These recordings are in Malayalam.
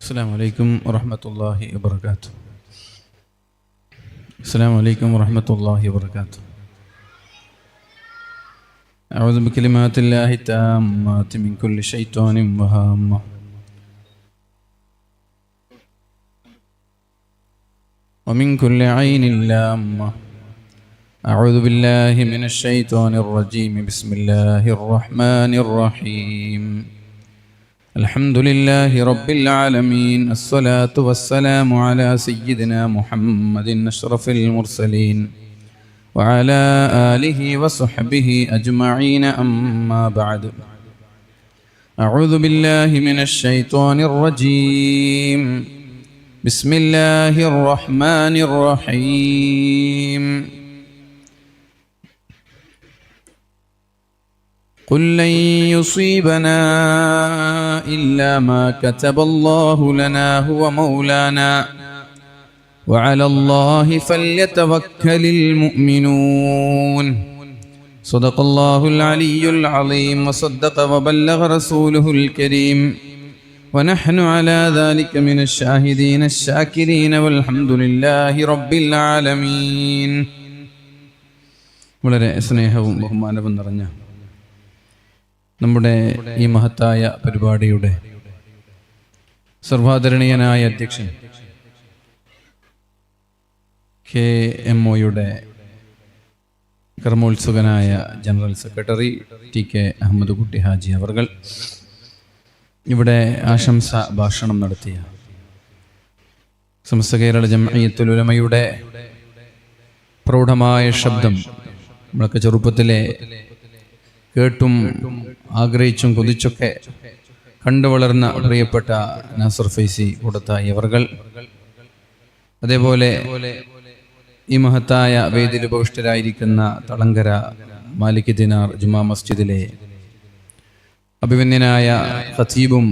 السلام عليكم ورحمة الله وبركاته. السلام عليكم ورحمة الله وبركاته. أعوذ بكلمات الله التامات من كل شيطان وهامة. ومن كل عين لامة. أعوذ بالله من الشيطان الرجيم. بسم الله الرحمن الرحيم. الحمد لله رب العالمين. الصلاة والسلام على سيدنا محمد أشرف المرسلين وعلى آله وصحبه أجمعين. أما بعد، أعوذ بالله من الشيطان الرجيم. بسم الله الرحمن الرحيم. قل لن يصيبنا إلا ما كتب الله لنا هو مولانا وعلى الله فليتوكل المؤمنون. صدق الله العلي العظيم وصدق وبلغ رسوله الكريم ونحن على ذلك من الشاهدين الشاكرين والحمد لله رب العالمين. വളരെ സ്നേഹവും ബഹുമാനവും നിറഞ്ഞ നമ്മുടെ ഈ മഹത്തായ പരിപാടിയുടെ സർവാദരണീയനായ അധ്യക്ഷൻ KMOയുടെ കർമ്മോത്സുകനായ ജനറൽ സെക്രട്ടറി TK അഹമ്മദ് കുട്ടി ഹാജി അവർകൾ ഇവിടെ ആശംസ ഭാഷണം നടത്തിയ സമസ്ത കേരള ജംഇയ്യത്തുൽ ഉലമയുടെ പ്രൗഢമായ ശബ്ദം നമ്മളൊക്കെ ചെറുപ്പത്തിലെ കേട്ടും ആഗ്രഹിച്ചും കൊതിച്ചൊക്കെ കണ്ടു വളർന്ന പ്രിയപ്പെട്ട നാസർ ഫൈസി കൂടത്തായി അവർകൾ, അതേപോലെ ഈ മഹത്തായ വേദിയിൽ ഉപവിഷ്ടരായിരിക്കുന്ന തളങ്കര മാലിക് ദിനാർ ജുമാ മസ്ജിദിലെ അഭിമന്യനായ ഖതീബും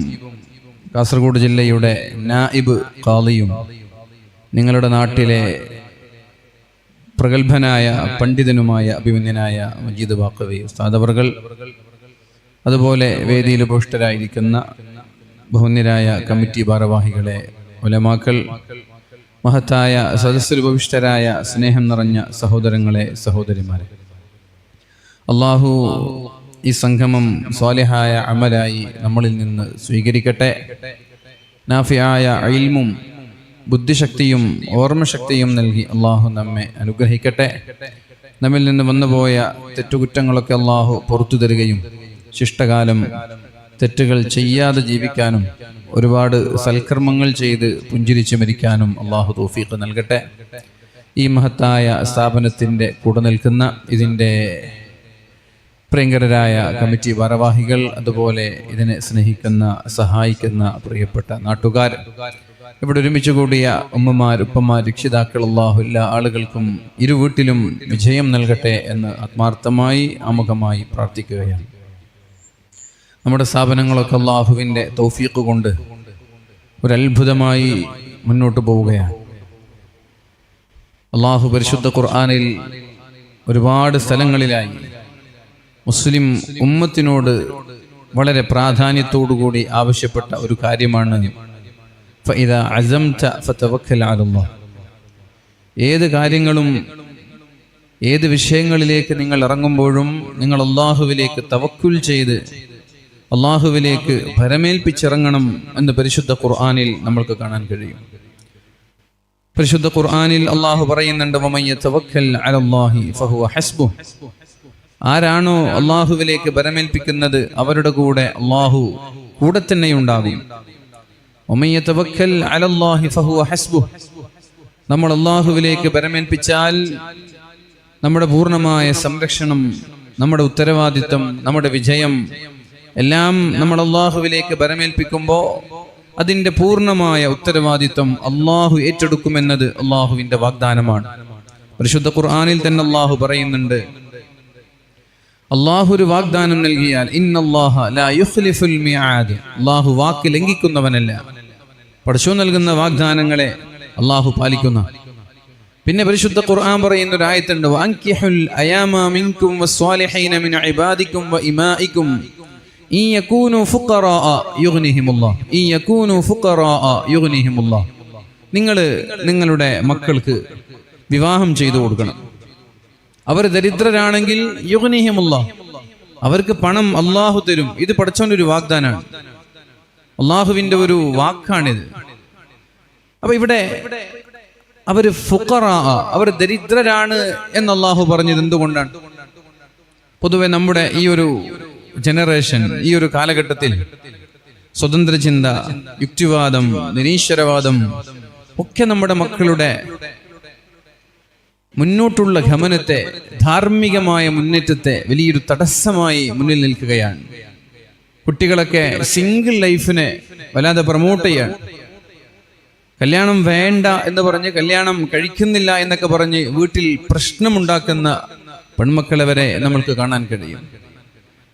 കാസർഗോഡ് ജില്ലയുടെ നായിബ് ഖാദിയും നിങ്ങളുടെ നാട്ടിലെ പ്രഗത്ഭനായ പണ്ഡിതനുമായ അഭിമന്യനായ മജീദ് ബാഖവി ഉസ്താദ് അവർകൾ, അതുപോലെ വേദിയിൽ ഉപവിഷ്ടരായിരിക്കുന്ന ബഹുന്യരായ കമ്മിറ്റി ഭാരവാഹികളെ, ഉലമാക്കൾ, മഹത്തായ സദസ്സിൽ ഉപവിഷ്ടരായ സ്നേഹം നിറഞ്ഞ സഹോദരങ്ങളെ, സഹോദരിമാരെ, അള്ളാഹു ഈ സംഗമം സ്വാലിഹായ അമലായി നമ്മളിൽ നിന്ന് സ്വീകരിക്കട്ടെ. നാഫിയായ ഇൽമും ബുദ്ധിശക്തിയും ഓർമ്മശക്തിയും നൽകി അള്ളാഹു നമ്മെ അനുഗ്രഹിക്കട്ടെ. നമ്മിൽ നിന്ന് വന്നുപോയ തെറ്റുകുറ്റങ്ങളൊക്കെ അള്ളാഹു പുറത്തു തരികയും ശിഷ്ടകാലം തെറ്റുകൾ ചെയ്യാതെ ജീവിക്കാനും ഒരുപാട് സൽക്കർമ്മങ്ങൾ ചെയ്ത് പുഞ്ചിരിച്ച് മരിക്കാനും അള്ളാഹു തൗഫീഖ് നൽകട്ടെ. ഈ മഹത്തായ സ്ഥാപനത്തിൻ്റെ കൂടെ നിൽക്കുന്ന ഇതിൻ്റെ പ്രിയങ്കരരായ കമ്മിറ്റി ഭാരവാഹികൾ, അതുപോലെ ഇതിനെ സ്നേഹിക്കുന്ന സഹായിക്കുന്ന പ്രിയപ്പെട്ട നാട്ടുകാർ, ഇവിടെ ഒരുമിച്ച് കൂടിയ ഉമ്മമാർ, ഉപ്പമാർ, രക്ഷിതാക്കൾ, അല്ലാഹു എല്ലാ ആളുകൾക്കും ഇരു വീട്ടിലും വിജയം നൽകട്ടെ എന്ന് ആത്മാർത്ഥമായി ആമുഖമായി പ്രാർത്ഥിക്കുകയാണ്. നമ്മുടെ സ്ഥാപനങ്ങളൊക്കെ അല്ലാഹുവിൻ്റെ തൗഫീഖ് കൊണ്ട് ഒരത്ഭുതമായി മുന്നോട്ട് പോവുകയാണ്. അല്ലാഹു പരിശുദ്ധ ഖുർആനിൽ ഒരുപാട് സ്ഥലങ്ങളിലായി മുസ്ലിം ഉമ്മത്തിനോട് വളരെ പ്രാധാന്യത്തോടുകൂടി ആവശ്യപ്പെട്ട ഒരു കാര്യമാണ് ഫഇദാ അസംത ഫതവക്കൽ അലല്ലാഹ്. ഏത് കാര്യങ്ങളും ഏത് വിഷയങ്ങളിലേക്ക് നിങ്ങൾ ഇറങ്ങുമ്പോഴും നിങ്ങൾ അല്ലാഹുവിലേക്ക് തവക്കുൽ ചെയ്ത് അല്ലാഹുവിലേക്ക് ഭരമേൽപ്പിച്ചിറങ്ങണം എന്ന് പരിശുദ്ധ ഖുർആനിൽ നമ്മൾക്ക് കാണാൻ കഴിയും. പരിശുദ്ധ ഖുർആനിൽ അല്ലാഹു പറയുന്നുണ്ട്, വമൻ യതവക്കൽ അലല്ലാഹി ഫഹുവ ഹസ്ബുഹ്. ആരാണോ അല്ലാഹുവിലേക്ക് ഭരമേൽപ്പിക്കുന്നത് അവരുടെ കൂടെ അല്ലാഹു കൂടെ തന്നെ ഉണ്ടാകും. വമൻ യതവക്കൽ അലല്ലാഹി ഫഹുവ ഹസ്ബുഹ്. നമ്മൾ അല്ലാഹുവിലേക്ക് ഭരമേൽപ്പിച്ചാൽ നമ്മുടെ പൂർണ്ണമായ സംരക്ഷണം, നമ്മുടെ ഉത്തരവാദിത്വം, നമ്മുടെ വിജയം എല്ലാം നമ്മൾ അല്ലാഹുവിലേക്ക് ഭരമേൽപ്പിക്കുമ്പോൾ അതിൻ്റെ പൂർണ്ണമായ ഉത്തരവാദിത്വം അല്ലാഹു ഏറ്റെടുക്കുമെന്നത് അല്ലാഹുവിൻ്റെ വാഗ്ദാനമാണ്. പരിശുദ്ധ ഖുർആനിൽ തന്നെ അല്ലാഹു പറയുന്നുണ്ട്, അല്ലാഹു ഒരു വാഗ്ദാനം നൽകിയാൽ ഇന്നല്ലാഹ ലാ യുഖ്ലിഫുൽ മിആദ്. അല്ലാഹു വാക്ക് ലംഘിക്കുന്നവനല്ല. പടച്ചോൻ നൽകുന്ന വാഗ്ദാനങ്ങളെ അല്ലാഹു പാലിക്കുന്ന. പിന്നെ പരിശുദ്ധ ഖുർആൻ പറയുന്ന ഒരു ആയത്തുണ്ട്, വഅൻകിഹുൽ അയാമ മിൻകും വസ്സാലിഹീന മിൻ ഇബാദികും വഇമാഇകും ഇൻ യകൂനു ഫുഖറാഅ യുഗ്നിഹിമുല്ലാഹ്, ഇൻ യകൂനു ഫുഖറാഅ യുഗ്നിഹിമുല്ലാഹ്. നിങ്ങൾ നിങ്ങളുടെ മക്കൾക്ക് വിവാഹം ചെയ്തു കൊടുക്കണം. അവർ ദരിദ്രരാണെങ്കിൽ യുഗ്നിഹിമുല്ലാഹ്, അവർക്ക് പണം അള്ളാഹു തരും. ഇത് പടച്ചവന്റെ ഒരു വാഗ്ദാനാണ്, അള്ളാഹുവിന്റെ ഒരു വാക്കാണിത്. അപ്പൊ ഇവിടെ അവർ ഫുഖറാ, അവർ ദരിദ്രരാണ് എന്ന് അള്ളാഹു പറഞ്ഞത് എന്തുകൊണ്ടാണ്? പൊതുവെ നമ്മുടെ ഈ ഒരു ജനറേഷൻ, ഈ ഒരു കാലഘട്ടത്തിൽ സ്വതന്ത്ര ചിന്ത, യുക്തിവാദം, നിരീശ്വരവാദം ഒക്കെ നമ്മുടെ മക്കളുടെ മുന്നോട്ടുള്ള ഗമനത്തെ, ധാർമ്മികമായ മുന്നേറ്റത്തെ വലിയൊരു തടസ്സമായി മുന്നിൽ നിൽക്കുകയാണ്. കുട്ടികളൊക്കെ സിംഗിൾ ലൈഫിനെ വല്ലാതെ പ്രൊമോട്ട് ചെയ്യാണ്. കല്യാണം വേണ്ട എന്ന് പറഞ്ഞ്, കല്യാണം കഴിക്കുന്നില്ല എന്നൊക്കെ പറഞ്ഞ് വീട്ടിൽ പ്രശ്നമുണ്ടാക്കുന്ന പെൺമക്കളെ വരെ നമ്മൾക്ക് കാണാൻ കഴിയും.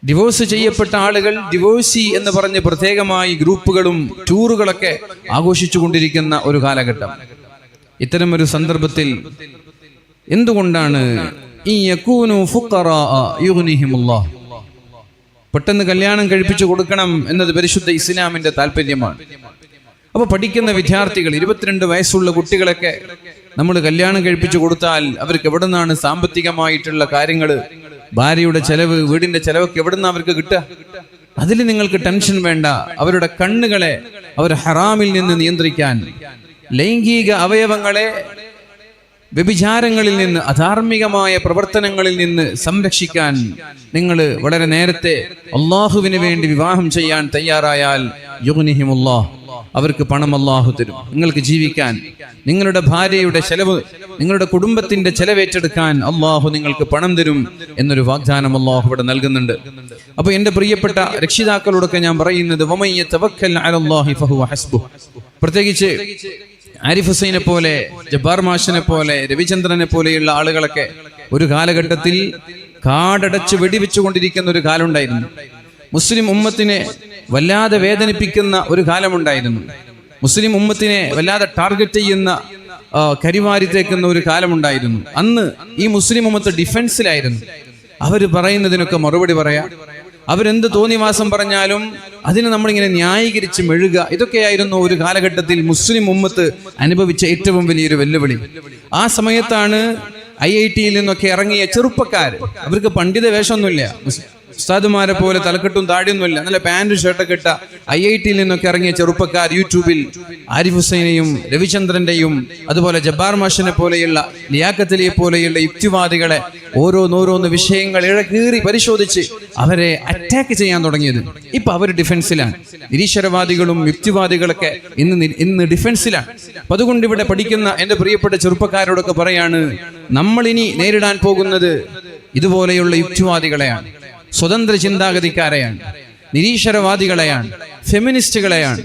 ഡിവോഴ്സ് ചെയ്യപ്പെട്ട ആളുകൾ ഡിവോഴ്സി എന്ന് പറഞ്ഞ് പ്രത്യേകമായി ഗ്രൂപ്പുകളും ടൂറുകളൊക്കെ ആഘോഷിച്ചു കൊണ്ടിരിക്കുന്ന ഒരു കാലഘട്ടം. ഇത്തരം ഒരു സന്ദർഭത്തിൽ എന്തുകൊണ്ടാണ് ഈ യകൂനു ഫുഖറാഅ യുഗ്നിഹിമുല്ലാഹ്, പെട്ടെന്ന് കല്യാണം കഴിപ്പിച്ചു കൊടുക്കണം എന്നത് പരിശുദ്ധ ഇസ്ലാമിന്റെ താല്പര്യമാണ്. അപ്പൊ പഠിക്കുന്ന വിദ്യാർത്ഥികൾ, 22 വയസ്സുള്ള കുട്ടികളൊക്കെ നമ്മൾ കല്യാണം കഴിപ്പിച്ചു കൊടുത്താൽ അവർക്ക് എവിടെ നിന്നാണ് സാമ്പത്തികമായിട്ടുള്ള കാര്യങ്ങൾ, ഭാര്യയുടെ ചെലവ്, വീടിന്റെ ചെലവൊക്കെ എവിടെ നിന്നാണ് അവർക്ക് കിട്ടുക? അതിൽ നിങ്ങൾക്ക് ടെൻഷൻ വേണ്ട. അവരുടെ കണ്ണുകളെ അവർ ഹറാമിൽ നിന്ന് നിയന്ത്രിക്കാൻ, ലൈംഗിക അവയവങ്ങളെ വ്യഭിചാരങ്ങളിൽ നിന്ന്, അധാർമികമായ പ്രവർത്തനങ്ങളിൽ നിന്ന് സംരക്ഷിക്കാൻ നിങ്ങൾ വളരെ നേരത്തെ അള്ളാഹുവിന് വേണ്ടി വിവാഹം ചെയ്യാൻ തയ്യാറായാൽ യുഗ്നിഹിമുല്ലാഹ്, അവർക്ക് പണം അള്ളാഹു തരും. നിങ്ങൾക്ക് ജീവിക്കാൻ, നിങ്ങളുടെ ഭാര്യയുടെ ചെലവ്, നിങ്ങളുടെ കുടുംബത്തിന്റെ ചെലവേറ്റെടുക്കാൻ അള്ളാഹു നിങ്ങൾക്ക് പണം തരും എന്നൊരു വാഗ്ദാനം അള്ളാഹു ഇവിടെ നൽകുന്നുണ്ട്. അപ്പൊ എന്റെ പ്രിയപ്പെട്ട രക്ഷിതാക്കളോടൊക്കെ ഞാൻ പറയുന്നത്, വമൻ യതവക്കൽ അലല്ലാഹി ഫഹുവ ഹസ്ബുഹ്. പ്രത്യേകിച്ച് ആരിഫ് ഹുസൈനെ പോലെ, ജബ്ബാർ മാഷിനെ പോലെ, രവിചന്ദ്രനെ പോലെയുള്ള ആളുകളൊക്കെ ഒരു കാലഘട്ടത്തിൽ കാടടച്ച് വെടിവെച്ചുകൊണ്ടിരിക്കുന്ന ഒരു കാലമുണ്ടായിരുന്നു. മുസ്ലിം ഉമ്മത്തിനെ വല്ലാതെ വേദനിപ്പിക്കുന്ന ഒരു കാലമുണ്ടായിരുന്നു. മുസ്ലിം ഉമ്മത്തിനെ വല്ലാതെ ടാർഗറ്റ് ചെയ്യുന്ന, കരിവാരി തേക്കുന്ന ഒരു കാലമുണ്ടായിരുന്നു. അന്ന് ഈ മുസ്ലിം ഉമ്മത്ത് ഡിഫൻസിലായിരുന്നു. അവർ പറയുന്നതിനൊക്കെ മറുപടി പറയാ, അവരെന്ത് തോന്നിവാസം പറഞ്ഞാലും അതിനെ നമ്മളിങ്ങനെ ന്യായീകരിച്ച് മെഴുക. ഇതൊക്കെയായിരുന്നു ഒരു കാലഘട്ടത്തിൽ മുസ്ലിം ഉമ്മത്ത് അനുഭവിച്ച ഏറ്റവും വലിയൊരു വെല്ലുവിളി. ആ സമയത്താണ് IIT-യിൽ നിന്നൊക്കെ ഇറങ്ങിയ ചെറുപ്പക്കാർ, അവർക്ക് പണ്ഡിത വേഷമൊന്നുമില്ല, ഉസ്താദുമാരെ പോലെ തലക്കെട്ടും താടിയൊന്നുമില്ല, നല്ല പാൻറ് ഷർട്ടൊക്കെ ഇട്ട IIT-യിൽ നിന്നൊക്കെ ഇറങ്ങിയ ചെറുപ്പക്കാർ യൂട്യൂബിൽ ആരിഫ് ഹുസൈനെയും രവിചന്ദ്രന്റെയും അതുപോലെ ജബ്ബാർ മാഷിനെ പോലെയുള്ള, ലിയാഖത്ത് അലിയെ പോലെയുള്ള യുക്തിവാദികളെ ഓരോന്നോരോന്ന് വിഷയങ്ങൾ ഇഴകീറി പരിശോധിച്ച് അവരെ അറ്റാക്ക് ചെയ്യാൻ തുടങ്ങിയത്. ഇപ്പൊ അവർ ഡിഫൻസിലാണ്. നിരീശ്വരവാദികളും യുക്തിവാദികളൊക്കെ ഇന്ന് ഡിഫൻസിലാണ്. അപ്പൊ അതുകൊണ്ട് ഇവിടെ പഠിക്കുന്ന എന്റെ പ്രിയപ്പെട്ട ചെറുപ്പക്കാരോടൊക്കെ പറയാണ്, നമ്മളിനി നേരിടാൻ പോകുന്നത് ഇതുപോലെയുള്ള യുക്തിവാദികളെയാണ്, സ്വതന്ത്ര ചിന്താഗതിക്കാരെയാണ്, നിരീശ്വരവാദികളെയാണ്, ഫെമിനിസ്റ്റുകളെയാണ്.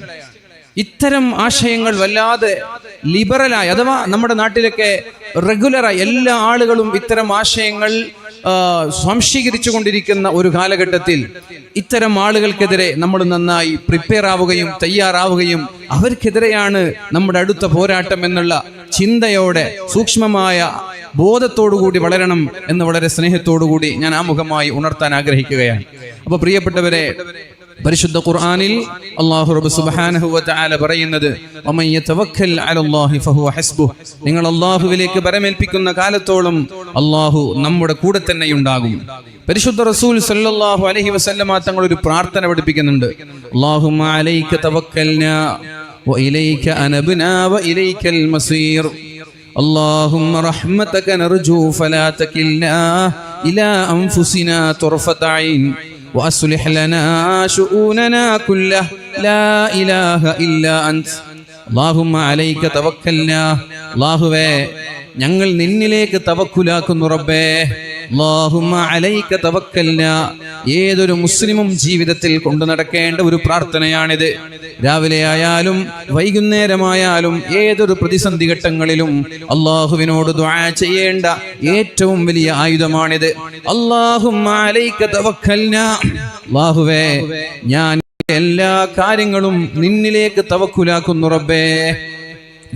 ഇത്തരം ആശയങ്ങൾ വല്ലാതെ ലിബറലായി, അഥവാ നമ്മുടെ നാട്ടിലൊക്കെ റെഗുലറായി എല്ലാ ആളുകളും ഇത്തരം ആശയങ്ങൾ സ്വാംശീകരിച്ചു കൊണ്ടിരിക്കുന്ന ഒരു കാലഘട്ടത്തിൽ ഇത്തരം ആളുകൾക്കെതിരെ നമ്മൾ നന്നായി പ്രിപ്പയർ ആവുകയും തയ്യാറാവുകയും അവർക്കെതിരെയാണ് നമ്മുടെ അടുത്ത പോരാട്ടം എന്നുള്ള ചിന്തയോടെ സൂക്ഷ്മമായ ബോധത്തോടുകൂടി വളരണം എന്ന് വളരെ സ്നേഹത്തോടുകൂടി ഞാൻ ആമുഖമായി ഉണർത്താൻ ആഗ്രഹിക്കുകയാണ്. അപ്പൊ പ്രിയപ്പെട്ടവരെ, പരിശുദ്ധ ഖുർആനിൽ അല്ലാഹു റബ്ബ് സുബ്ഹാനഹു വ തആല പറയുന്നത്, വമൻ യതവക്കൽ അലല്ലാഹി ഫഹുവ ഹസ്ബുഹ്, നിങ്ങൾ അല്ലാഹുവിലേക്ക് പരമേൽപ്പിക്കുന്ന കാലത്തോളം അല്ലാഹു നമ്മുടെ കൂടെ തന്നെ ഉണ്ടാകും. പരിശുദ്ധ റസൂൽ സല്ലല്ലാഹു അലൈഹി വസല്ലമ തങ്ങൾ ഒരു പ്രാർത്ഥന പഠിപ്പിക്കുന്നുണ്ട്, അല്ലാഹുമ്മ അലൈക തവക്കൽനാ വ ഇലൈക അനബ്നാ വ ഇലൈകൽ മസീർ, اللهم رحمتك نرجو فلا تكلنا إلى أنفسنا طرفة عين وأصلح لنا شؤوننا كله لا إله إلا أنت اللهم عليك توكلنا. അല്ലാഹുവേ, ഞങ്ങൾ നിന്നിലേക്ക് തവക്കുലാക്കുന്നു റബ്ബേ. അല്ലാഹുമ്മ അലൈക തവക്കൽനാ. ഏതൊരു മുസ്ലിമും ജീവിതത്തിൽ കൊണ്ടു നടക്കേണ്ട ഒരു പ്രാർത്ഥനയാണിത്. രാവിലെ ആയാലും വൈകുന്നേരമായാലും ഏതൊരു പ്രതിസന്ധി ഘട്ടങ്ങളിലും അല്ലാഹുവിനോട് ദുആ ചെയ്യേണ്ട ഏറ്റവും വലിയ ആയുധമാണിത്. അല്ലാഹുമ്മ അലൈക തവക്കൽനാ. അല്ലാഹുവേ, ഞാൻ എല്ലാ കാര്യങ്ങളും നിന്നിലേക്ക് തവക്കുലാക്കുന്നു റബ്ബേ.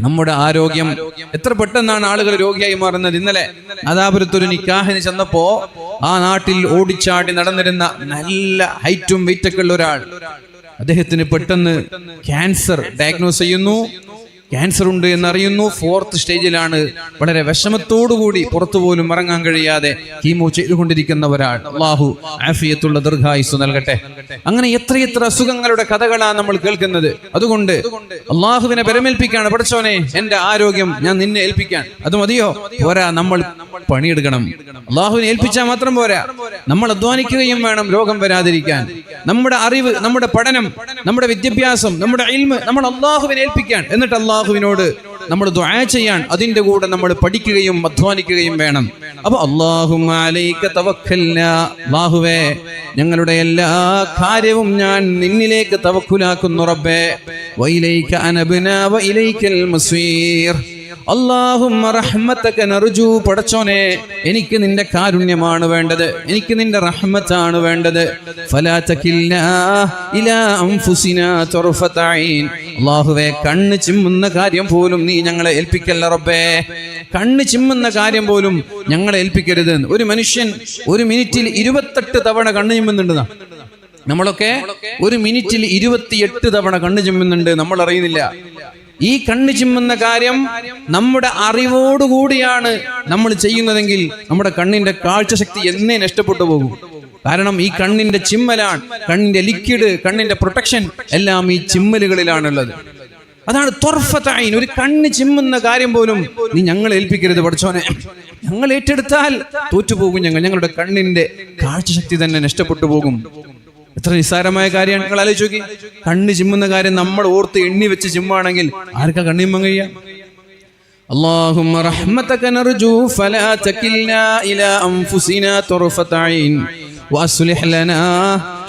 നമ്മുടെ ആരോഗ്യം എത്ര പെട്ടെന്നാണ് ആളുകൾ രോഗിയായി മാറുന്നത്. ഇന്നലെ നാദാപുരത്തൊരു നിക്കാഹിന് ചെന്നപ്പോ ആ നാട്ടിൽ ഓടിച്ചാടി നടന്നിരുന്ന നല്ല ഹൈറ്റും വെയിറ്റൊക്കെ ഉള്ള ഒരാൾ, അദ്ദേഹത്തിന് പെട്ടെന്ന് ക്യാൻസർ ഡയഗ്നോസ് ചെയ്യുന്നു. ക്യാൻസർ ഉണ്ട് എന്നറിയുന്നു. 4th സ്റ്റേജിലാണ്. വളരെ വിഷമത്തോടുകൂടി പുറത്തു പോലും ഇറങ്ങാൻ കഴിയാതെ കീമോ ചെയ്തുകൊണ്ടിരിക്കുന്ന ഒരാൾ. അള്ളാഹു ആഫിയത്തുള്ള ദീർഘായുസ്സ് നൽകട്ടെ. അങ്ങനെ എത്രയെത്ര അസുഖങ്ങളുടെ കഥകളാണ് നമ്മൾ കേൾക്കുന്നത്. അതുകൊണ്ട് അള്ളാഹുവിനെ പരമേൽപ്പിക്കാണ്. പഠിച്ചോനെ, എന്റെ ആരോഗ്യം ഞാൻ നിന്നെ ഏൽപ്പിക്കാൻ. അത് മതിയോ? പോരാ, നമ്മൾ പണിയെടുക്കണം. അള്ളാഹുവിനെ ഏൽപ്പിച്ചാൽ മാത്രം പോരാ, നമ്മൾ അധ്വാനിക്കുകയും വേണം രോഗം വരാതിരിക്കാൻ. നമ്മുടെ അറിവ്, നമ്മുടെ പഠനം, നമ്മുടെ വിദ്യാഭ്യാസം, നമ്മുടെ ഇൽമ് നമ്മൾ അള്ളാഹുവിനെ ഏൽപ്പിക്കാൻ. എന്നിട്ട് അള്ളാഹുവിനോട് നമ്മൾ ദുആ ചെയ്യാൻ. അതിന്റെ കൂടെ നമ്മൾ പഠിക്കുകയും അധ്വാനിക്കുകയും വേണം. അപ്പൊ അല്ലാഹുമ്മ അലൈക തവക്കൽനാ, അല്ലാഹുവേ ഞങ്ങളുടെ എല്ലാ കാര്യവും ഞാൻ നിന്നിലേക്ക് തവക്കുലാക്കുന്നു റബ്ബേ. വഇലൈക അനബ്നാ വഇലൈക്കൽ മസീർ. അല്ലാഹുമ്മ റഹ്മതക നർജു, പടച്ചോനെ എനിക്ക് നിന്റെ കാരുണ്യമാണ് വേണ്ടത്, എനിക്ക് നിന്റെ റഹ്മത്താണ് വേണ്ടത്. ഫലാ തകിൽനാ ഇലാ അൻഫുസിനാ തർഫത ഐൻ. അല്ലാഹുവേ കണ്ണ് ചിമ്മുന്ന കാര്യം പോലും നീ ഞങ്ങളെ ഏൽപ്പിക്കല്ല റബ്ബേ. കണ്ണ് ചിമ്മുന്ന കാര്യം പോലും ഞങ്ങളെ ഏൽപ്പിക്കരുത്. ഒരു മനുഷ്യൻ ഒരു മിനിറ്റിൽ 28 തവണ കണ്ണ് ചിമ്മുന്നുണ്ടെന്നാ. നമ്മളൊക്കെ ഒരു മിനിറ്റിൽ 28 തവണ കണ്ണ് ചിമ്മുന്നുണ്ട്, നമ്മൾ അറിയുന്നില്ല. ഈ കണ്ണ് ചിമ്മുന്ന കാര്യം നമ്മുടെ അറിവോടുകൂടിയാണ് നമ്മൾ ചെയ്യുന്നതെങ്കിൽ നമ്മുടെ കണ്ണിന്റെ കാഴ്ചശക്തി എന്നേ നഷ്ടപ്പെട്ടു പോകും. കാരണം ഈ കണ്ണിന്റെ ചിമ്മലാണ്, കണ്ണിന്റെ ലിക്വിഡ്, കണ്ണിന്റെ പ്രൊട്ടക്ഷൻ എല്ലാം ഈ ചിമ്മലുകളിലാണുള്ളത്. അതാണ് ത്വർഫത ഐൻ. ഒരു കണ്ണ് ചിമ്മുന്ന കാര്യം പോലും നീ ഞങ്ങളെ ഏൽപ്പിക്കരുത് പഠിച്ചോനെ. ഞങ്ങൾ ഏറ്റെടുത്താൽ തോറ്റുപോകും. ഞങ്ങളുടെ കണ്ണിന്റെ കാഴ്ചശക്തി തന്നെ നഷ്ടപ്പെട്ടു പോകും. എത്ര നിസ്സാരമായ കാര്യമാണ്. നിങ്ങൾ ആലോചിച്ച് നോക്കി, കണ്ണ് ചിമ്മുന്ന കാര്യം നമ്മൾ ഓർത്ത് എണ്ണി വെച്ച് ചിമ്മാണെങ്കിൽ ആർക്കാ കണ്ണിമ്മ കഴിയാ? അല്ലാഹുമ്മ റഹ്മതക നർജു ഫലാ തകിൽനാ ഇലാ അൻഫുസിനാ തർഫത ഐൻ വഅസ്ലിഹ് ലനാ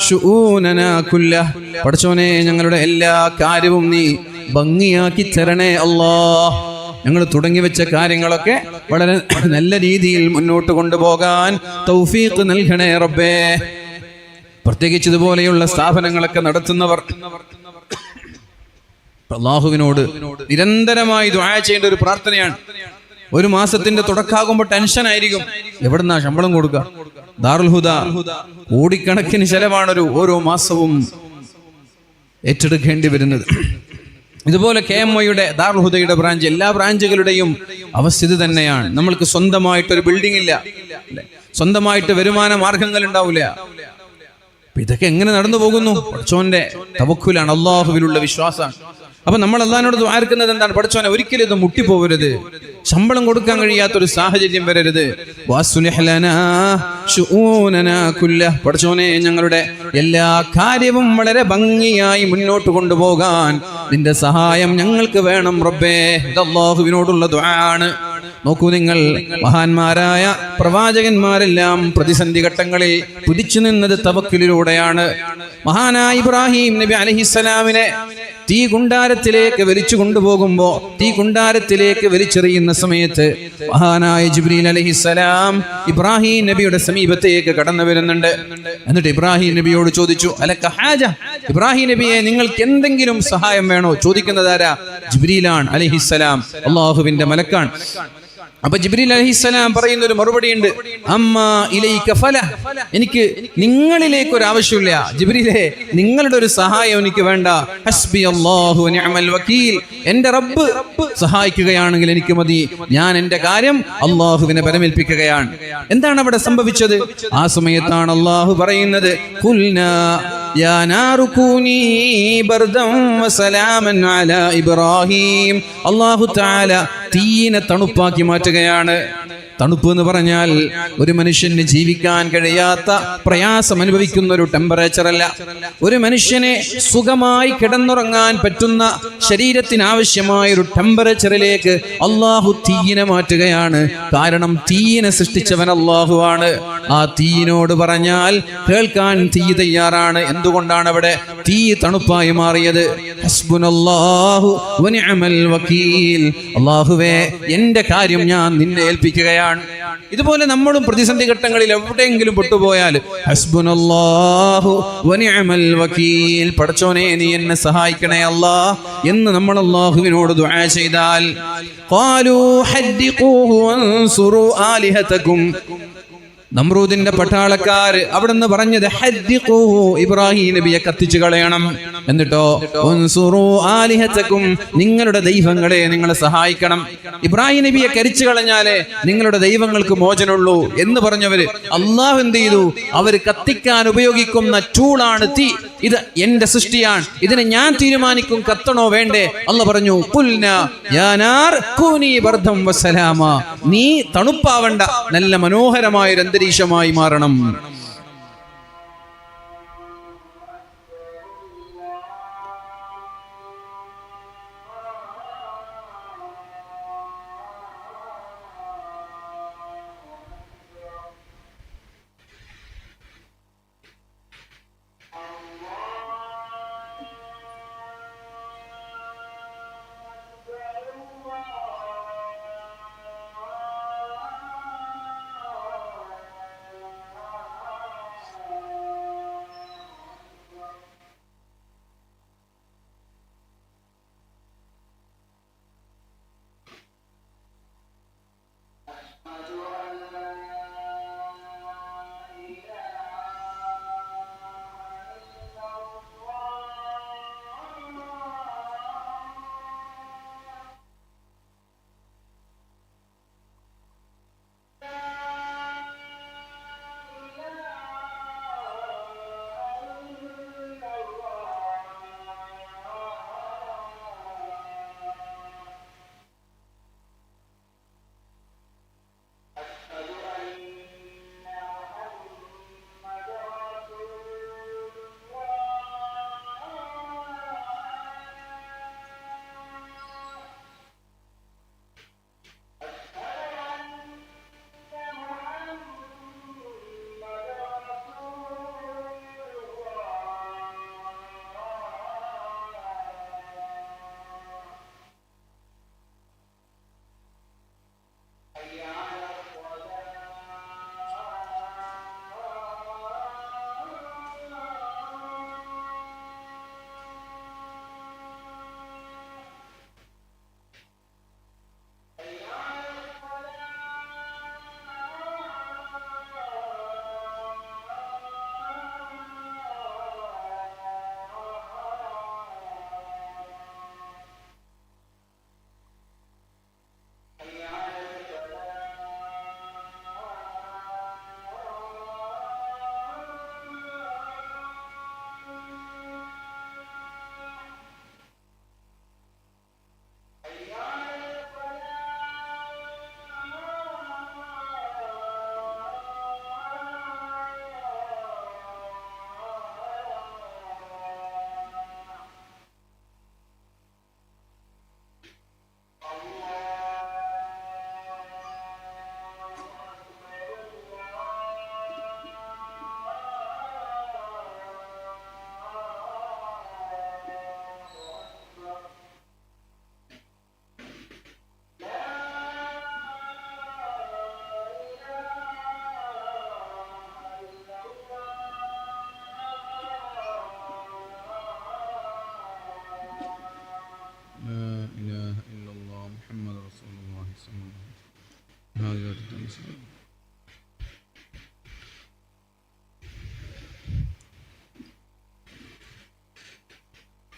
ശുഊനനാ കുല്ലഹ്. പടച്ചോനെ ഞങ്ങളുടെ എല്ലാ കാര്യവും നീ ഭംഗിയാക്കി തരണേ അല്ലാഹ്. ഞങ്ങൾ തുടങ്ങി വെച്ച കാര്യങ്ങളൊക്കെ വളരെ നല്ല രീതിയിൽ മുന്നോട്ട് കൊണ്ടുപോകാൻ തൗഫീഖ് നൽകണേ റബ്ബേ. പ്രത്യേകിച്ച് ഇതുപോലെയുള്ള സ്ഥാപനങ്ങളൊക്കെ നടത്തുന്നവർ അല്ലാഹുവിനോട് നിരന്തരമായി ദുആ ചെയ്യേണ്ട ഒരു പ്രാർത്ഥനയാണ്. ഒരു മാസത്തിന്റെ തുടക്കാകുമ്പോൾ ടെൻഷൻ ആയിരിക്കും, എവിടുന്നാ ശമ്പളം കൊടുക്കുക? ദാറുൽ ഹുദ കോടിക്കണക്കിന് ചെലവാണ് ഓരോ മാസവും ഏറ്റെടുക്കേണ്ടി വരുന്നത്. ഇതുപോലെ KMOയുടെ ദാറുൽ ഹുദയുടെ ബ്രാഞ്ച്, എല്ലാ ബ്രാഞ്ചുകളുടെയും അവസ്ഥിതി തന്നെയാണ്. നമ്മൾക്ക് സ്വന്തമായിട്ടൊരു ബിൽഡിംഗ് ഇല്ല, സ്വന്തമായിട്ട് വരുമാന മാർഗങ്ങൾ ഉണ്ടാവില്ല. ഇതൊക്കെ എങ്ങനെ നടന്നു പോകുന്നു? പടച്ചോന്റെ തവക്കുലാണ്, അള്ളാഹുവിലുള്ള വിശ്വാസമാണ്. അപ്പൊ നമ്മൾ അള്ളാഹിനോട് ദ്വാരക്കുന്നത് എന്താണ്? പടച്ചോനെ ഒരിക്കലും ഇത് മുട്ടിപ്പോവരുത്, ശമ്പളം കൊടുക്കാൻ കഴിയാത്തൊരു സാഹചര്യം വരരുത്. പടച്ചോനെ ഞങ്ങളുടെ എല്ലാ കാര്യവും വളരെ ഭംഗിയായി മുന്നോട്ട് കൊണ്ടുപോകാൻ നിന്റെ സഹായം ഞങ്ങൾക്ക് വേണം റബ്ബേ. ഇത് അള്ളാഹുവിനോടുള്ള ദുആണ്. നോക്കൂ നിങ്ങൾ, മഹാന്മാരായ പ്രവാചകന്മാരെല്ലാം പ്രതിസന്ധി ഘട്ടങ്ങളിൽ പിടിച്ചു നിന്നത് തവക്കുലിലൂടെയാണ്. മഹാനായ ഇബ്രാഹിം നബി അലൈഹിസ്സലാമിനെ തീ കുണ്ടാരത്തിലേക്ക് വലിച്ചു കൊണ്ടുപോകുമ്പോ, തീ കുണ്ടാരത്തിലേക്ക് വലിച്ചെറിയുന്ന സമയത്ത് മഹാനായ ജിബ്രീൽ അലൈഹിസ്സലാം ഇബ്രാഹിം നബിയുടെ സമീപത്തേക്ക് കടന്നു വരുന്നുണ്ട്. എന്നിട്ട് ഇബ്രാഹിം നബിയോട് ചോദിച്ചു, അലക ഹാജ, ഇബ്രാഹിം നബിയെ നിങ്ങൾക്ക് എന്തെങ്കിലും സഹായം വേണോ? ചോദിക്കുന്നത് ആരാ? ജിബ്രീലാണ് അലൈഹിസ്സലാം, അള്ളാഹുവിന്റെ മലക്കാണ്. അപ്പൊ ജിബ്രീൽ അലൈഹിസ്സലാം പറയുന്ന ഒരു മറുപടി ഉണ്ട്, അമ്മാ ഇലൈക ഫല, എനിക്ക് നിങ്ങളിലേക്ക് ഒരു ആവശ്യമില്ല ജിബ്രീലേ, നിങ്ങളുടെ ഒരു സഹായം എനിക്ക് വേണ്ട. ഹസ്ബി അല്ലാഹു വനിഅമൽ വകീൽ, എന്റെ റബ്ബ് സഹായിക്കുകയാണെങ്കിൽ എനിക്ക് മതി, ഞാൻ എന്റെ കാര്യം അള്ളാഹുവിനെ പരമേൽപ്പിക്കുകയാണ്. എന്താണ് അവിടെ സംഭവിച്ചത്? ആ സമയത്താണ് അള്ളാഹു പറയുന്നത്, ഖുൽനാ യാ നാറു കൂനി ബർദൻ വസലാമൻ അലാ ഇബ്രാഹിം. അല്ലാഹു തആല തീയിനെ തണുപ്പാക്കി മാറ്റുകയാണ്. തണുപ്പ് എന്ന് പറഞ്ഞാൽ ഒരു മനുഷ്യന് ജീവിക്കാൻ കഴിയാത്ത പ്രയാസം അനുഭവിക്കുന്ന ഒരു ടെമ്പറേച്ചർ അല്ല. ഒരു മനുഷ്യനെ സുഖമായി കിടന്നുറങ്ങാൻ പറ്റുന്ന ശരീരത്തിന് ആവശ്യമായ ഒരു ടെമ്പറേച്ചറിലേക്ക് അള്ളാഹു തീയിനെ മാറ്റുകയാണ്. കാരണം തീയിനെ സൃഷ്ടിച്ചവൻ അള്ളാഹുവാണ്. ആ തീയിനോട് പറഞ്ഞാൽ കേൾക്കാൻ തീ തയ്യാറാണ്. എന്തുകൊണ്ടാണ് അവിടെ തീ തണുപ്പായി മാറിയത്? ഹസ്ബുനല്ലാഹു വനിഅമൽ വകീൽ, അള്ളാഹുവേ എന്റെ കാര്യം ഞാൻ നിന്നെ ഏൽപ്പിക്കുകയാണ്. ഇതുപോലെ നമ്മളും പ്രതിസന്ധി ഘട്ടങ്ങളിൽ എവിടെയെങ്കിലും പെട്ടുപോയാൽ ഹസ്ബുനല്ലാഹു വനിഅമൽ വകീൽ, പടച്ചോനെ നീ എന്നെ സഹായിക്കണേ അല്ലാഹ് എന്ന് നമ്മൾ അല്ലാഹുവിനോട് ദുആ ചെയ്താൽ ഖാലൂ ഹദ്ദിഖൂഹു വൻസുറൂ ആലിഹതകും, നമ്രൂദിന്റെ പട്ടാളക്കാർ അവിടുന്ന് പറഞ്ഞത് ഹദ്ദിഖൂഹു, ഇബ്രാഹിം നബിയെ കത്തിച്ചു കളയണം. എന്നിട്ടോ ഉൻസുറൂ ആലിഹതകും, നിങ്ങളുടെ ദൈവങ്ങളെ നിങ്ങൾ സഹായിക്കണം. ഇബ്രാഹിം നബിയെ കരിച്ചു കളഞ്ഞാലേ നിങ്ങളുടെ ദൈവങ്ങൾക്ക് മോചനമുള്ളൂ എന്ന് പറഞ്ഞവര് അള്ളാഹു എന്ത് ചെയ്തു? അവര് കത്തിക്കാൻ ഉപയോഗിക്കുന്ന ടൂളാണ് തീ. ഇത് എന്റെ സൃഷ്ടിയാണ്, ഇതിനെ ഞാൻ തീരുമാനിക്കും കത്തണോ വേണ്ടേ. അള്ളാഹു പറഞ്ഞു ഖുൽനാ യാ നാർ കൂനി ബർദം വസലാമ, നീ തണുപ്പാവണ്ട, നല്ല മനോഹരമായ ഒരു അന്തരീക്ഷമായി മാറണം.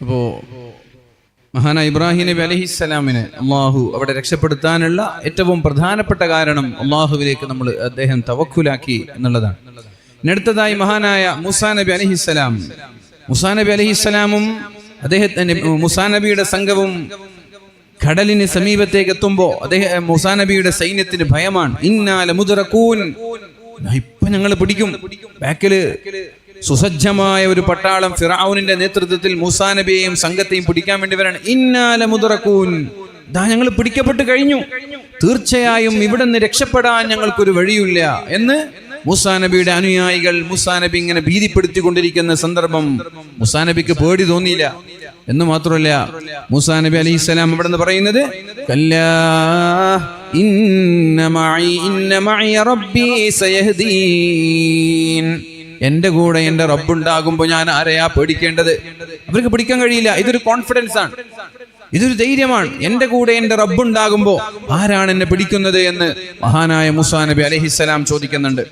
അപ്പോ മഹാനായ ഇബ്രാഹിം നബി അലൈഹിസ്സലാമിനെ അള്ളാഹു അവിടെ രക്ഷപ്പെടുത്താനുള്ള ഏറ്റവും പ്രധാനപ്പെട്ട കാരണം അള്ളാഹുവിലേക്ക് നമ്മൾ അദ്ദേഹം തവക്കുലാക്കി എന്നുള്ളതാണ്. അടുത്തതായി മഹാനായ മൂസാ നബി അലൈഹിസ്സലാം, മൂസാ നബി അലൈഹിസ്സലാമും അദ്ദേഹത്തിന്റെ മൂസാ നബിയുടെ സംഘവും കടലിന് സമീപത്തേക്ക് എത്തുമ്പോ അദ്ദേഹം മൂസാ നബിയുടെ സൈന്യത്തിന് ഭയമാണ്. ഇന്നാല മുദ്റകൂൻ, ഇപ്പൊ ഞങ്ങൾ പിടിക്കും. ബാക്കില് സുസജ്ജമായ ഒരു പട്ടാളം ഫിറഔനിന്റെ നേതൃത്വത്തിൽ മൂസാ നബിയെയും സംഘത്തെയും പിടിക്കാൻ വേണ്ടി വരാണ്. ഇന്നാല മുദ്റകൂൻ, ദാ ഞങ്ങൾ പിടിക്കപ്പെട്ട് കഴിഞ്ഞു, തീർച്ചയായും ഇവിടെ നിന്ന് രക്ഷപ്പെടാൻ ഞങ്ങൾക്കൊരു വഴിയില്ല എന്ന് മൂസാ നബിയുടെ അനുയായികൾ മൂസാ നബി ഇങ്ങനെ ഭീതിപ്പെടുത്തിക്കൊണ്ടിരിക്കുന്ന സന്ദർഭം മൂസാ നബിക്ക് പേടി തോന്നിയില്ല എന്ന് മാത്രമല്ല മൂസാ നബി അലൈഹിസ്സലാം അവിടെ നിന്ന് പറയുന്നത് കല്ലാ ഇന്ന മഅി റബ്ബി സയഹ്ദീൻ. എൻ്റെ കൂടെ എൻ്റെ റബ്ബുണ്ടാകുമ്പോൾ ഞാൻ ആരെയാ പേടിക്കേണ്ടത്? അവർക്ക് പിടിക്കാൻ കഴിയില്ല. ഇതൊരു കോൺഫിഡൻസ് ആണ്, ഇതൊരു ധൈര്യമാണ്. എൻ്റെ കൂടെ എൻ്റെ റബ്ബുണ്ടാകുമ്പോൾ ആരാണ് എന്നെ പിടിക്കുന്നത് എന്ന് മഹാനായ മൂസാ നബി അലൈഹിസ്സലാം ചോദിക്കുന്നുണ്ട്.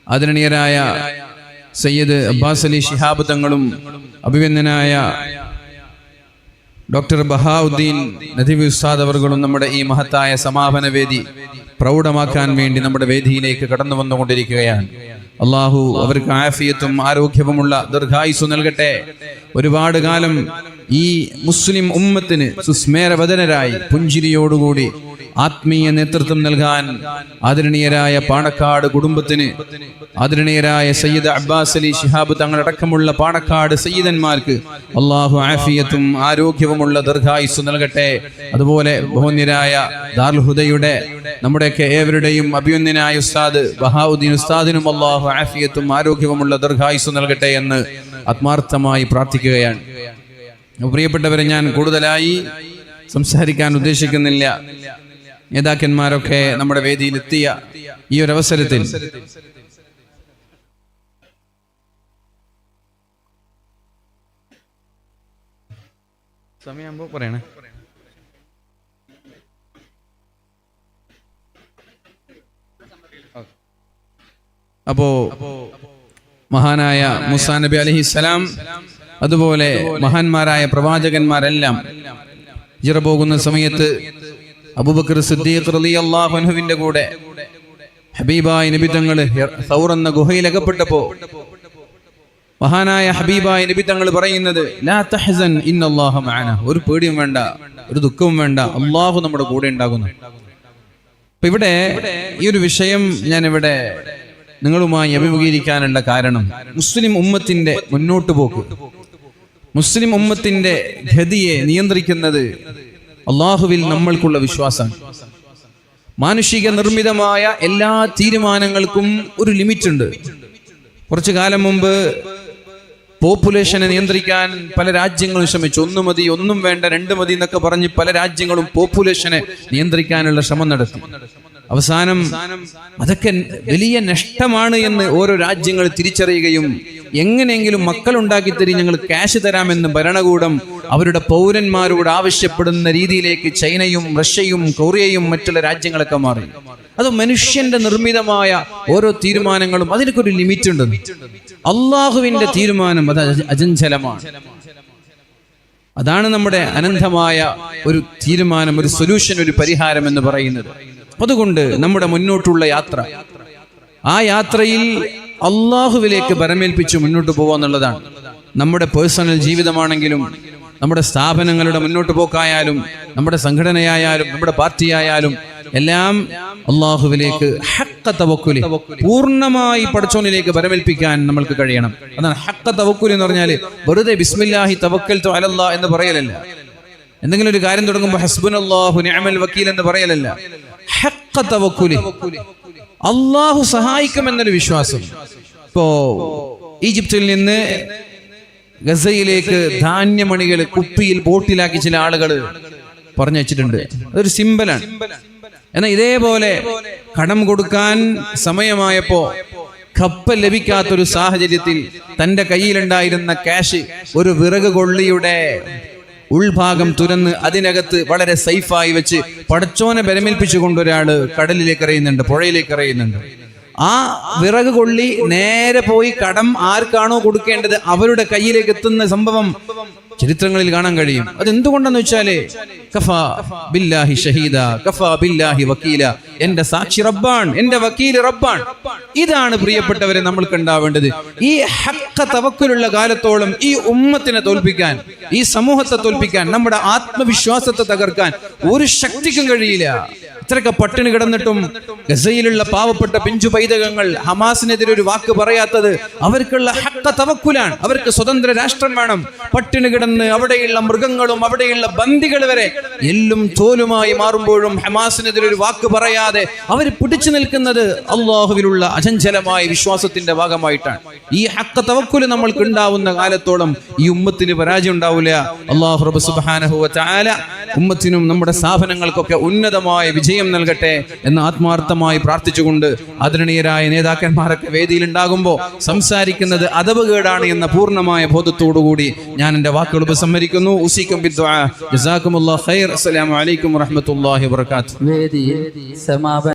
ആദരണീയരായ സയ്യിദ് അബ്ബാസ് അലി ശിഹാബ് തങ്ങളും അഭിവന്ദനായ ഡോക്ടർ ബഹാഉദ്ദീൻ നദവി ഉസ്താദ് അവർകളും നമ്മുടെ ഈ മഹത്തായ സമാപന വേദി പ്രൗഢമാക്കാൻ വേണ്ടി നമ്മുടെ വേദിയിലേക്ക് കടന്നു വന്നുകൊണ്ടിരിക്കുകയാണ്. അള്ളാഹു അവർക്ക് ആഫിയത്തും ആരോഗ്യവുമുള്ള ദീർഘായുസ്സു നൽകട്ടെ. ഒരുപാട് കാലം ഈ മുസ്ലിം ഉമ്മത്തിന് സുസ്മേരവദനരായി പുഞ്ചിരിയോടുകൂടി ആത്മീയ നേതൃത്വം നൽകാൻ ആദരണീയരായ പാണക്കാട് കുടുംബത്തിന്, ആദരണീയരായ സയ്യിദ് അബ്ബാസ് അലി ശിഹാബ് തങ്ങളടക്കമുള്ള പാണക്കാട് സയ്യിദന്മാർക്ക് അള്ളാഹു ആഫിയത്തും ആരോഗ്യവുമുള്ള ദീർഘായുസ്സു നൽകട്ടെ. അതുപോലെ ബഹുന്യരായ ദാറുൽ ഹുദയുടെ നമ്മുടെയൊക്കെ ഏവരുടെയും അഭിവന്ദനായ ഉസ്താദ് ബഹാഉദ്ദീൻ ഉസ്താദിനും അള്ളാഹു ആഫിയത്തും ആരോഗ്യവുമുള്ള ദീർഘായുസ്സു നൽകട്ടെ എന്ന് ആത്മാർത്ഥമായി പ്രാർത്ഥിക്കുകയാണ്. പ്രിയപ്പെട്ടവരെ, ഞാൻ കൂടുതലായി സംസാരിക്കാൻ ഉദ്ദേശിക്കുന്നില്ല. നേതാക്കന്മാരൊക്കെ നമ്മുടെ വേദിയിൽ എത്തിയ ഈ ഒരു അവസരത്തിൽ സമയമാകുമ്പോ പറയണേ. അപ്പോ മഹാനായ മൂസാ നബി അലൈഹിസ്സലാം, അതുപോലെ മഹാന്മാരായ പ്രവാചകന്മാരെല്ലാം ഹിജ്റ പോകുന്ന സമയത്ത് അബൂബക്കർ സിദ്ദീഖ് റളിയല്ലാഹു അൻഹുവിന്റെ കൂടെ ഹബീബായ നബി തങ്ങൾ സൗർ എന്ന ഗുഹയിൽ അകപ്പെട്ടപ്പോ മഹാനായ ഹബീബായ നബി തങ്ങൾ പറയുന്നത്, ലാ തഹ്സൻ ഇന്നല്ലാഹ മഅന. ഒരു പേടിയും വേണ്ട, ഒരു ദുഃഖവും വേണ്ട, അല്ലാഹു നമ്മുടെ കൂടെ ഉണ്ടാകുന്നു. അപ്പൊ ഇവിടെ ഈ ഒരു വിഷയം ഞാൻ ഇവിടെ നിങ്ങളുമായി അഭിമുഖീകരിക്കാനുള്ള കാരണം, മുസ്ലിം ഉമ്മത്തിന്റെ മുന്നോട്ട് പോക്ക്, മുസ്ലിം ഉമ്മത്തിന്റെ ഗതിയെ നിയന്ത്രിക്കുന്നത് അള്ളാഹുവിൽ നമ്മൾക്കുള്ള വിശ്വാസം. മാനുഷിക നിർമ്മിതമായ എല്ലാ തീരുമാനങ്ങൾക്കും ഒരു ലിമിറ്റ് ഉണ്ട്. കുറച്ചു കാലം മുമ്പ് പോപ്പുലേഷനെ നിയന്ത്രിക്കാൻ പല രാജ്യങ്ങളും ശ്രമിച്ചു. 1 മതി, 1 വേണ്ട, 2 മതി എന്നൊക്കെ പറഞ്ഞ് പല രാജ്യങ്ങളും പോപ്പുലേഷനെ നിയന്ത്രിക്കാനുള്ള ശ്രമം നടത്തി. അവസാനം അതൊക്കെ വലിയ നഷ്ടമാണ് എന്ന് ഓരോ രാജ്യങ്ങൾ തിരിച്ചറിയുകയും എങ്ങനെയെങ്കിലും മക്കളുണ്ടാക്കി തരും, ഞങ്ങൾ ക്യാഷ് തരാമെന്ന് ഭരണകൂടം അവരുടെ പൗരന്മാരോട് ആവശ്യപ്പെടുന്ന രീതിയിലേക്ക് ചൈനയും റഷ്യയും കൊറിയയും മറ്റുള്ള രാജ്യങ്ങളൊക്കെ മാറി. അത് മനുഷ്യന്റെ നിർമ്മിതമായ ഓരോ തീരുമാനങ്ങളും അതിനൊക്കെ ഒരു ലിമിറ്റ് ഉണ്ട്. അള്ളാഹുവിന്റെ തീരുമാനം അത് അചഞ്ചലമാണ്. അതാണ് നമ്മുടെ അനന്തമായ ഒരു തീരുമാനം, ഒരു സൊല്യൂഷൻ, ഒരു പരിഹാരം എന്ന് പറയുന്നത്. അതുകൊണ്ട് നമ്മുടെ മുന്നോട്ടുള്ള യാത്ര, ആ യാത്രയിൽ അള്ളാഹുവിലേക്ക് ബരമേൽപ്പിച്ച് മുന്നോട്ട് പോകുക എന്നുള്ളതാണ്. നമ്മുടെ പേഴ്സണൽ ജീവിതമാണെങ്കിലും, നമ്മുടെ സ്ഥാപനങ്ങളുടെ മുന്നോട്ട് പോക്കായാലും, നമ്മുടെ സംഘടനയായാലും, നമ്മുടെ പാർട്ടിയായാലും എല്ലാം അള്ളാഹുവിലേക്ക് ഹഖ്ഖ തവക്കുലി, പൂർണ്ണമായി പടച്ചോനിലേക്ക് ബരമേൽപ്പിക്കാൻ നമ്മൾക്ക് കഴിയണം. അതാണ് ഹഖ്ഖ തവക്കുലി എന്ന് പറഞ്ഞാൽ വെറുതെ ബിസ്മില്ലാഹി തവക്കൽതു അലല്ലാഹ് എന്ന് പറയലല്ല. എന്തെങ്കിലും ഒരു കാര്യം തുടങ്ങുമ്പോൾ ഹസ്ബുനല്ലാഹു നിഅമൽ വക്കീൽ എന്ന് പറയലല്ല. ഹഖ്ഖ തവക്കുലി, അള്ളാഹു സഹായിക്കുമെന്നൊരു വിശ്വാസം. ഇപ്പോ ഈജിപ്തിൽ നിന്ന് ഗസയിലേക്ക് ധാന്യമണികൾ കുപ്പിയിൽ ബോട്ടിലാക്കി ചില ആളുകൾ പറഞ്ഞു വെച്ചിട്ടുണ്ട്. അതൊരു സിമ്പലാണ്. എന്നാൽ ഇതേപോലെ കടം കൊടുക്കാൻ സമയമായപ്പോ കപ്പൽ ലഭിക്കാത്തൊരു സാഹചര്യത്തിൽ തന്റെ കയ്യിലുണ്ടായിരുന്ന ക്യാഷ് ഒരു വിറക് കൊള്ളിയുടെ ഉൾഭാഗം തുറന്ന് അതിനകത്ത് വളരെ സേഫായി വെച്ച് പടച്ചോനെ ബലമേൽപ്പിച്ചു കൊണ്ടൊരാള് കടലിലേക്ക് എറിയുന്നുണ്ട്, പുഴയിലേക്ക് എറിയുന്നുണ്ട്. ആ വിറക് കൊള്ളി നേരെ പോയി കടം ആർക്കാണോ കൊടുക്കേണ്ടത് അവരുടെ കയ്യിലേക്ക് എത്തുന്ന സംഭവം ചരിത്രങ്ങളിൽ കാണാൻ കഴിയും. അതെന്തുകൊണ്ടെന്ന് വെച്ചാല് കഫാ ബില്ലാഹി ഷഹീദ, കഫാ ബില്ലാഹി വക്കീല, എന്റെ സാക്ഷി റബ്ബാൻ, എന്റെ വക്കീൽ റബ്ബാൻ. ഇതാണ് പ്രിയപ്പെട്ടവരെ നമ്മൾക്ക് ഉണ്ടാവേണ്ടത്. ഈ ഹഖ്ഖ തവക്കുലുള്ള കാലത്തോളം ഈ ഉമ്മത്തിനെ തോൽപ്പിക്കാൻ, ഈ സമൂഹത്തെ തോൽപ്പിക്കാൻ, നമ്മുടെ ആത്മവിശ്വാസത്തെ തകർക്കാൻ ഒരു ശക്തിക്കും കഴിയില്ല. ഇത്രയൊക്കെ പട്ടിണി കിടന്നിട്ടും ഗസയിലുള്ള പാവപ്പെട്ട പിഞ്ചു പൈതകങ്ങൾ ഹമാസിനെതിരെ ഒരു വാക്ക് പറയാത്തത് അവർക്കുള്ള ഹഖ്ഖ തവക്കുലാണ്. അവർക്ക് സ്വതന്ത്ര രാഷ്ട്രം വേണം. പട്ടിണി കിടന്ന് അവിടെയുള്ള മൃഗങ്ങളും അവിടെയുള്ള ബന്ദികൾ വരെ എല്ലും തോലുമായി മാറുമ്പോഴും ഹമാസിനെതിരെ ഒരു വാക്ക് പറയാതെ അവർ പിടിച്ചു നിൽക്കുന്നത് അള്ളാഹുവിലുള്ള അചഞ്ചലമായ വിശ്വാസത്തിന്റെ ഭാഗമായിട്ടാണ്. ഈ ഹഖ്ഖ തവക്കുൽ നമ്മൾക്ക് ഉണ്ടാവുന്ന കാലത്തോളം ഈ ഉമ്മത്തിന് പരാജയം ഉണ്ടാവില്ല. അല്ലാഹു റബ്ബ് സുബ്ഹാനഹു വ തആല ഉമ്മത്തിനും നമ്മുടെ സ്ഥാപനങ്ങൾക്കൊക്കെ ഉന്നതമായ വിജയം നൽകട്ടെ എന്ന് ആത്മാർത്ഥമായി പ്രാർത്ഥിച്ചുകൊണ്ട് ആദരണീയരായ നേതാക്കന്മാരൊക്കെ വേദിയിൽ ഉണ്ടാകുമ്പോൾ സംസാരിക്കുന്നത് അദബുകേടാണ് എന്ന പൂർണ്ണമായ ബോധത്തോടുകൂടി ഞാൻ എൻ്റെ വാക്കുകൾ ഉപസംഹരിക്കുന്നു. ഉസീക്കും ബിദ്ദുആ. ജസാക്കുമുല്ലാഹു ഖൈർ. അസ്സലാമു അലൈക്കും വറഹ്മത്തുള്ളാഹി വബറകാതുഹു. വേദിയിൽ സമാപന